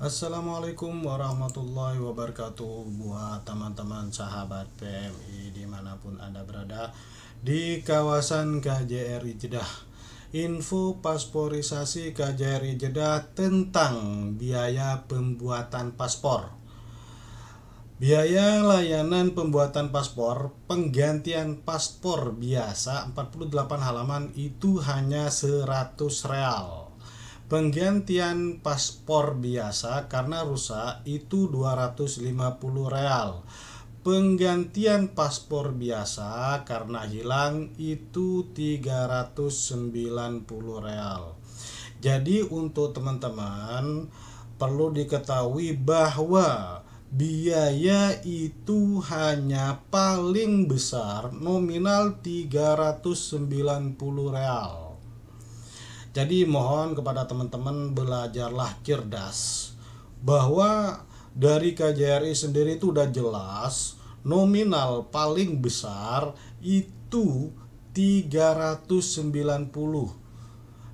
Assalamualaikum warahmatullahi wabarakatuh. Buat teman-teman sahabat PMI dimanapun Anda berada di kawasan KJRI Jeddah, info pasporisasi KJRI Jeddah tentang biaya pembuatan paspor. Biaya layanan pembuatan paspor penggantian paspor biasa 48 halaman itu hanya 100 real. Penggantian paspor biasa karena rusak itu 250 real. Penggantian paspor biasa karena hilang itu 390 real. Jadi untuk teman-teman perlu diketahui bahwa biaya itu hanya paling besar nominal 390 real. Jadi mohon kepada teman-teman belajarlah cerdas, bahwa dari KJRI sendiri itu udah jelas nominal paling besar itu 390.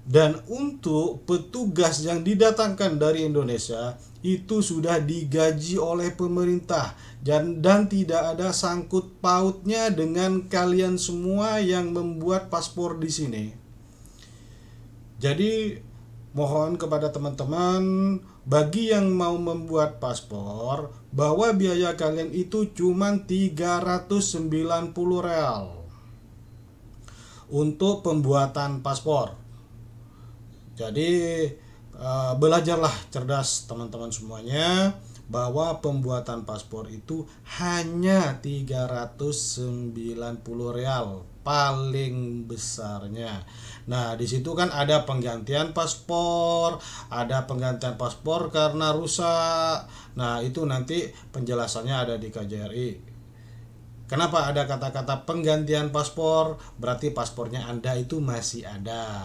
Dan untuk petugas yang didatangkan dari Indonesia itu sudah digaji oleh pemerintah dan tidak ada sangkut pautnya dengan kalian semua yang membuat paspor di sini. Jadi mohon kepada teman-teman, bagi yang mau membuat paspor, bahwa biaya kalian itu cuma 390 real untuk pembuatan paspor. Jadi belajarlah cerdas teman-teman semuanya, bahwa pembuatan paspor itu hanya 390 real paling besarnya. Nah, di situ kan ada penggantian paspor, ada penggantian paspor karena rusak. Nah, itu nanti penjelasannya ada di KJRI. Kenapa ada kata-kata penggantian paspor? Berarti paspornya Anda itu masih ada.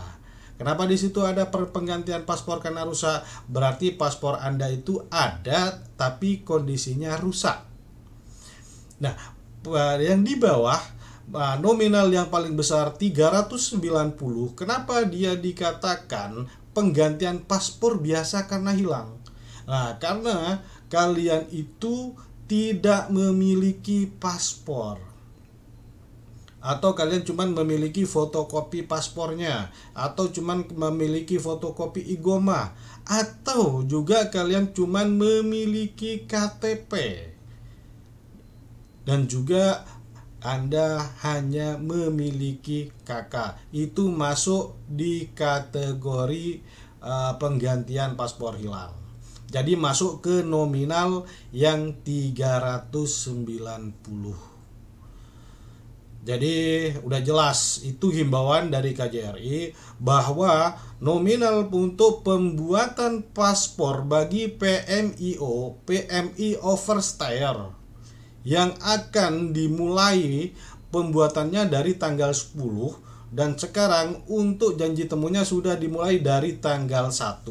Kenapa di situ ada penggantian paspor karena rusak? Berarti paspor Anda itu ada tapi kondisinya rusak. Nah, yang di bawah nominal yang paling besar 390, kenapa dia dikatakan penggantian paspor biasa karena hilang? Nah, karena kalian itu tidak memiliki paspor, atau kalian cuma memiliki fotokopi paspornya, atau cuma memiliki fotokopi igoma, atau juga kalian cuma memiliki KTP, dan juga Anda hanya memiliki KK. Itu masuk di kategori penggantian paspor hilang. Jadi masuk ke nominal yang 390. Jadi udah jelas, itu himbauan dari KJRI bahwa nominal untuk pembuatan paspor bagi PMI overstay yang akan dimulai pembuatannya dari tanggal 10, dan sekarang untuk janji temunya sudah dimulai dari tanggal 1.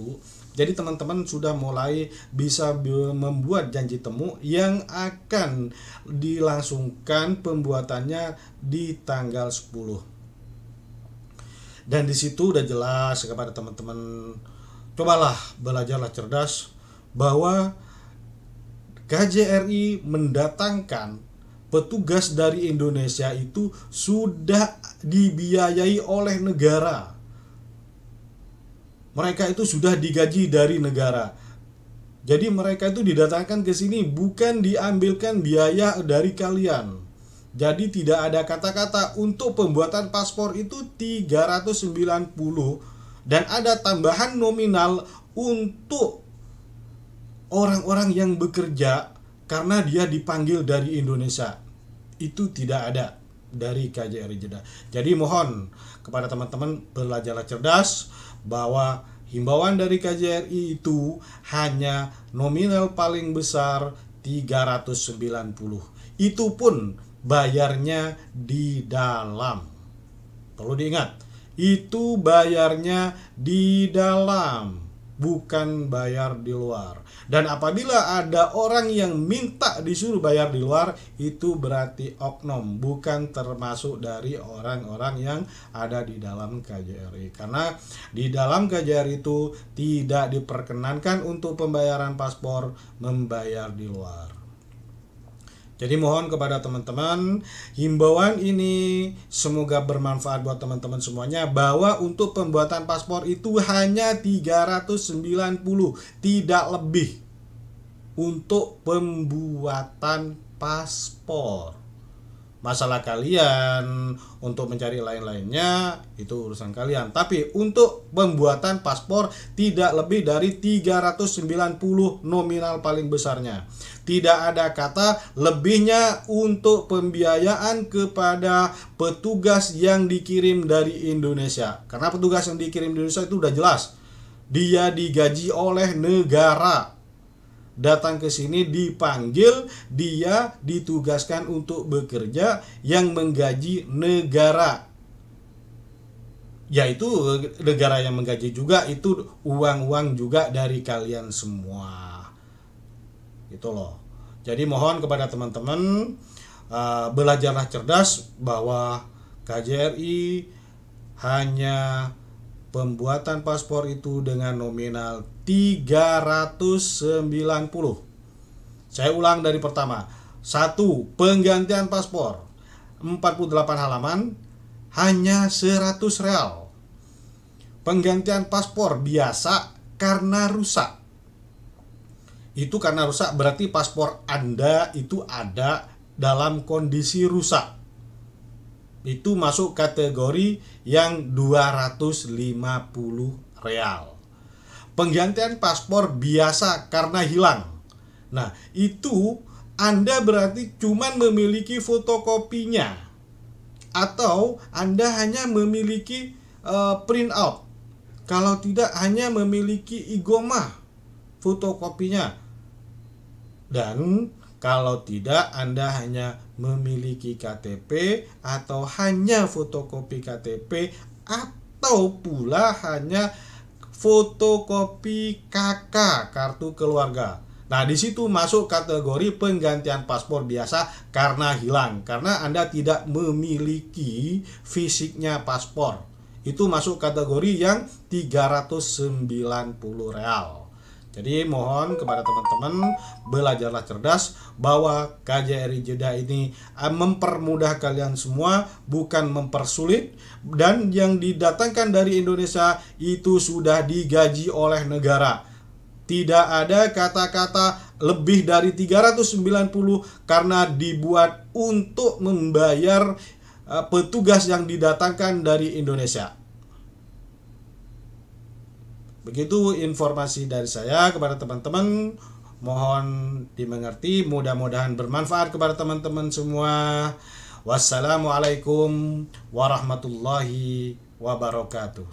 Jadi teman-teman sudah mulai bisa membuat janji temu yang akan dilangsungkan pembuatannya di tanggal 10. Dan di situ udah jelas kepada teman-teman, cobalah belajarlah cerdas, bahwa KJRI mendatangkan petugas dari Indonesia itu sudah dibiayai oleh negara. Mereka itu sudah digaji dari negara. Jadi mereka itu didatangkan ke sini bukan diambilkan biaya dari kalian. Jadi tidak ada kata-kata untuk pembuatan paspor itu 390, dan ada tambahan nominal untuk orang-orang yang bekerja karena dia dipanggil dari Indonesia. Itu tidak ada dari KJRI Jeddah. Jadi mohon kepada teman-teman belajarlah cerdas, bahwa himbauan dari KJRI itu hanya nominal paling besar 390. Itu pun bayarnya di dalam. Perlu diingat, itu bayarnya di dalam, bukan bayar di luar. Dan apabila ada orang yang minta disuruh bayar di luar, itu berarti oknum, bukan termasuk dari orang-orang yang ada di dalam KJRI. Karena di dalam KJRI itu tidak diperkenankan untuk pembayaran paspor membayar di luar. Jadi mohon kepada teman-teman, himbauan ini semoga bermanfaat buat teman-teman semuanya, bahwa untuk pembuatan paspor itu hanya 390, tidak lebih untuk pembuatan paspor. Masalah kalian untuk mencari lain-lainnya itu urusan kalian. Tapi untuk pembuatan paspor tidak lebih dari 390 nominal paling besarnya. Tidak ada kata lebihnya untuk pembiayaan kepada petugas yang dikirim dari Indonesia. Karena petugas yang dikirim dari Indonesia itu udah jelas, dia digaji oleh negara. Datang ke sini dipanggil, dia ditugaskan untuk bekerja, yang menggaji negara. Yaitu negara yang menggaji juga itu uang-uang juga dari kalian semua. Gitu loh. Jadi mohon kepada teman-teman, belajarlah cerdas bahwa KJRI hanya pembuatan paspor itu dengan nominal 390. Saya ulang dari pertama. 1. Penggantian paspor 48 halaman hanya 100 real. Penggantian paspor biasa karena rusak. Itu karena rusak berarti paspor Anda itu ada dalam kondisi rusak. Itu masuk kategori yang 250 real. Penggantian paspor biasa karena hilang. Nah, itu Anda berarti cuma memiliki fotokopinya, atau Anda hanya memiliki print out. Kalau tidak, hanya memiliki igomah fotokopinya. Dan kalau tidak, Anda hanya memiliki KTP atau hanya fotokopi KTP, atau pula hanya fotokopi KK, kartu keluarga. Nah, di situ masuk kategori penggantian paspor biasa karena hilang, karena Anda tidak memiliki fisiknya paspor. Itu masuk kategori yang 390 real. Jadi mohon kepada teman-teman, belajarlah cerdas bahwa KJRI Jeddah ini mempermudah kalian semua, bukan mempersulit. Dan yang didatangkan dari Indonesia itu sudah digaji oleh negara. Tidak ada kata-kata lebih dari 390 karena dibuat untuk membayar petugas yang didatangkan dari Indonesia. Begitu informasi dari saya kepada teman-teman. Mohon dimengerti, mudah-mudahan bermanfaat kepada teman-teman semua. Wassalamualaikum warahmatullahi wabarakatuh.